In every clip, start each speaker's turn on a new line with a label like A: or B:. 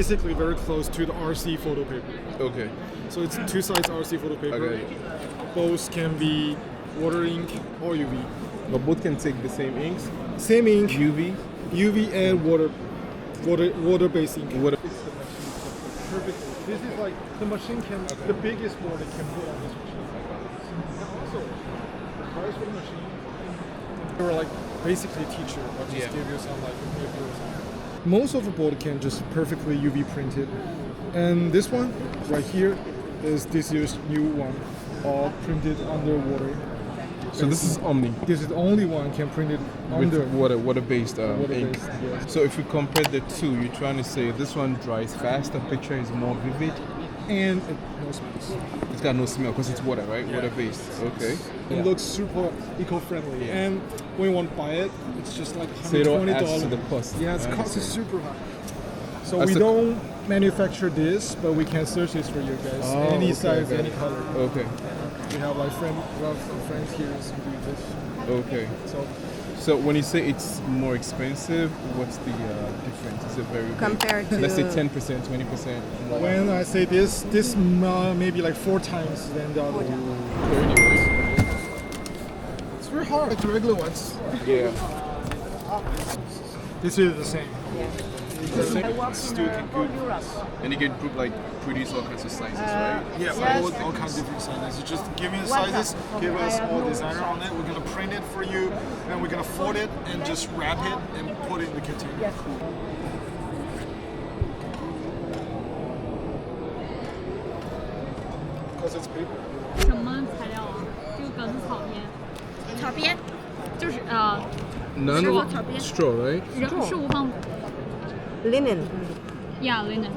A: basically very close to the RC photo paper.
B: Okay.
A: So it's two sides RC photo paper.
B: Okay.
A: Both can be water ink or UV.
B: But both can take the same inks?
A: Same ink,
B: UV?
A: UV and water-based ink.
B: Water.
A: Perfectly. This is like the machine can, the biggest board it can put on this machine. And also, the price for the machine, they were like basically a teacher, but just give you some like reviews. Most of the board can just perfectly UV printed. And this one right here is this year's new one, all printed underwater.
B: So this is Omni.
A: This is the only one can print it under
B: water-based ink.
A: water-based, yes.
B: So if you compare the two, you're trying to say this one dries fast, the picture is more vivid,
A: and no smells.
B: it's got no smell because it's water, right?
A: Yeah.
B: Water-based. Okay.
A: It looks super eco-friendly, and when you want to buy it, it's just like $120.
B: So it all adds to the cost.
A: Yeah, its cost is super high. So
B: That's
A: we don't manufacture this, but we can search this for you guys. Any size, any color.
B: Okay.
A: We have like some friends here who do this.
B: Okay. So when you say it's more expensive, what's the difference? Is it very big?
C: Compared to
B: Let's say 10%, 20%.
A: When I say this maybe like 4 times than the other one. It's very hard, like the regular ones.
B: Yeah.
A: This is the same.
B: The same.
C: It's still good.
B: And you can produce all kinds of sizes, right?
A: Yeah, all kinds of different sizes. You just give me the sizes, give us all designer on it. We're gonna print it for you, and we're gonna fold it and just wrap it and put it in the container. Because it's paper.
D: 什么材料啊？这个梗是草编。
C: 草编
D: 就是
B: None of straw, right?
D: 是无纺。
C: linen，
D: Yeah, linen.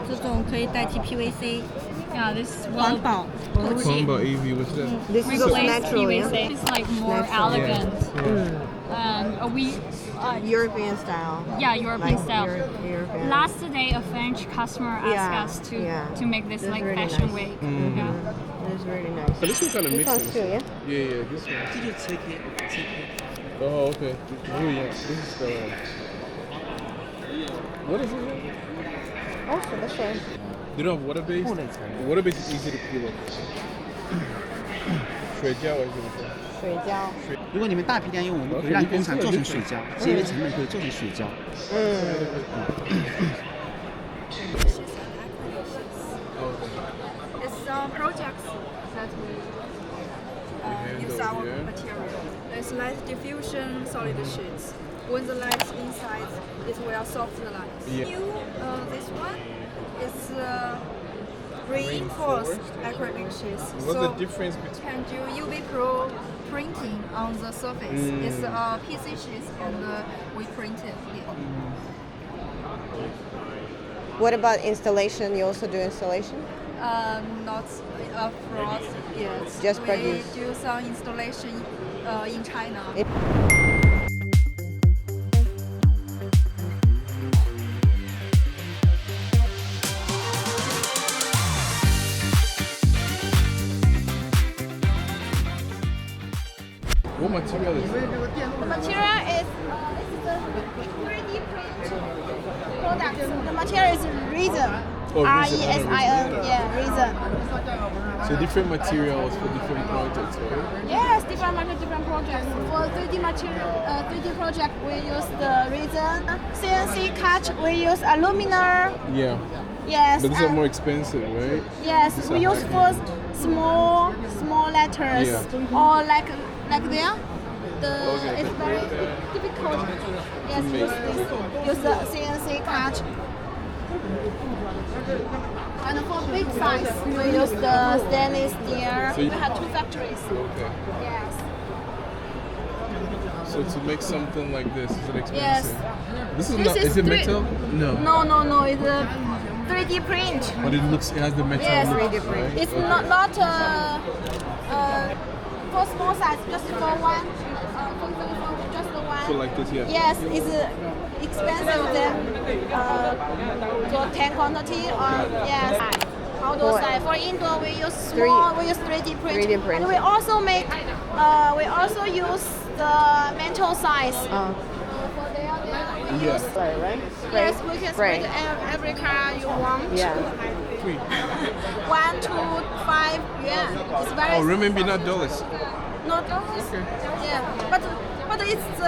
C: 这种可以代替 PVC，
D: Yeah, this
C: 环保透气。
B: Combo AV, what's that?
C: This is
D: replace
C: natural,
D: PVC.
C: yeah?
D: It's like more
C: Natural.
D: elegant. And we,
C: European style.
D: yeah, European
C: Like
D: style.
C: European.
D: Last day, a French customer asked us to make this
C: That's
D: like
C: really
D: fashion
C: nice.
D: week.
C: That's really nice.
B: But this one kind of
C: This
B: mixes.
C: one's too, yeah?
B: Yeah, this one.
E: Did you take it?
B: Oh, okay. Oh, yeah. This is the. What is it?
C: Also, that's right.
B: They don't have water-based? Water-based is easy to peel off. 水胶 or is it?
C: 水胶。
E: 如果你们大批量用，我们可以让工厂做成水胶，节约成本可以做成水胶。
F: It's projects that we use our material. It's light diffusion solid sheets. When the light's inside, it will soften the light. This one is reinforced acrylic sheets.
B: What's the difference between?
F: Can do UV Pro printing on the surface. It's PC sheets and we print it here.
C: What about installation? You also do installation?
F: Not abroad yet.
C: Just
F: we
C: produce.
F: do some installation in China.
B: What material is it?
G: The material is 3D print product. The material is resin.
B: Oh, resin.
G: R-E-S-I-N. Yeah, resin.
B: So different materials for different projects, right?
G: Yes, different material, different projects. For 3D material, 3D project, we use the resin. CNC cut, we use aluminum.
B: Yeah.
G: Yes.
B: But these are
G: and-
B: more expensive, right?
G: Yes,
B: These
G: we
B: are
G: use
B: high.
G: for small letters or like there. It's very difficult. Yes, use the CNC cut. And for big size, we use the stainless steel.
B: So
G: We have 2 factories.
B: Okay.
G: Yes.
B: So to make something like this, is it expensive?
G: Yes.
B: This is
G: This
B: not.
G: is
B: Is it
G: three-
B: metal? No.
G: No. It's a 3D print.
B: But it looks. It has the metal.
G: Yes,
B: look,
C: 3D print.
B: right?
G: It's
B: Okay.
G: not for small size, just for one. For just the one.
B: So like this, yeah.
G: Yes, it's expensive than for 10 quantity or yes. Outdoor side. For indoor we use small, we use 3D print.
C: 3D print.
G: And we also make we also use the metal size. For there we
B: Yeah.
C: Right, right?
G: Yes, we can
C: Spray.
G: spray every car you want.
C: Yeah.
B: Free.
G: 1 to 5 yuan. It's very
B: Oh, renminbi, not dollars.
G: not okay. Yeah, but it's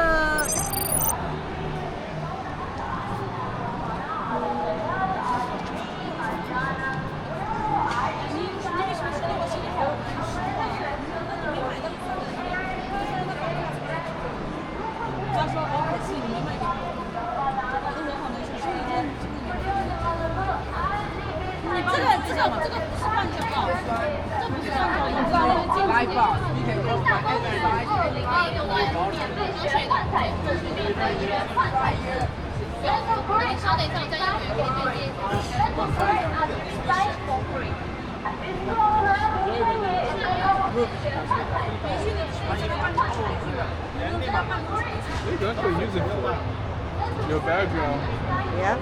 B: You can actually use it for your background.
C: Yeah.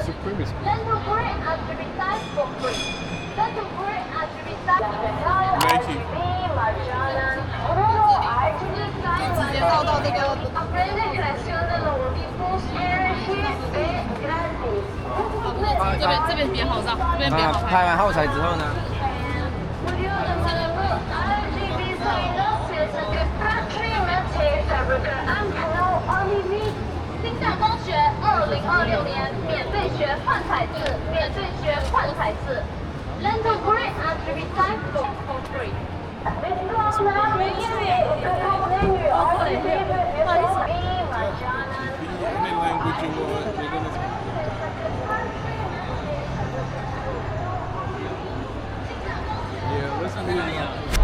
B: Supreme is cool. 90.
G: 直接绕到这个。这边别好照，这边别好拍。
E: 拍完后台之后呢？
H: 星象光学2026年免费学幻彩字，免费学幻彩字。Lendo Green and Recycle for free。
B: Any language you want, you're gonna. Yeah, let's move on.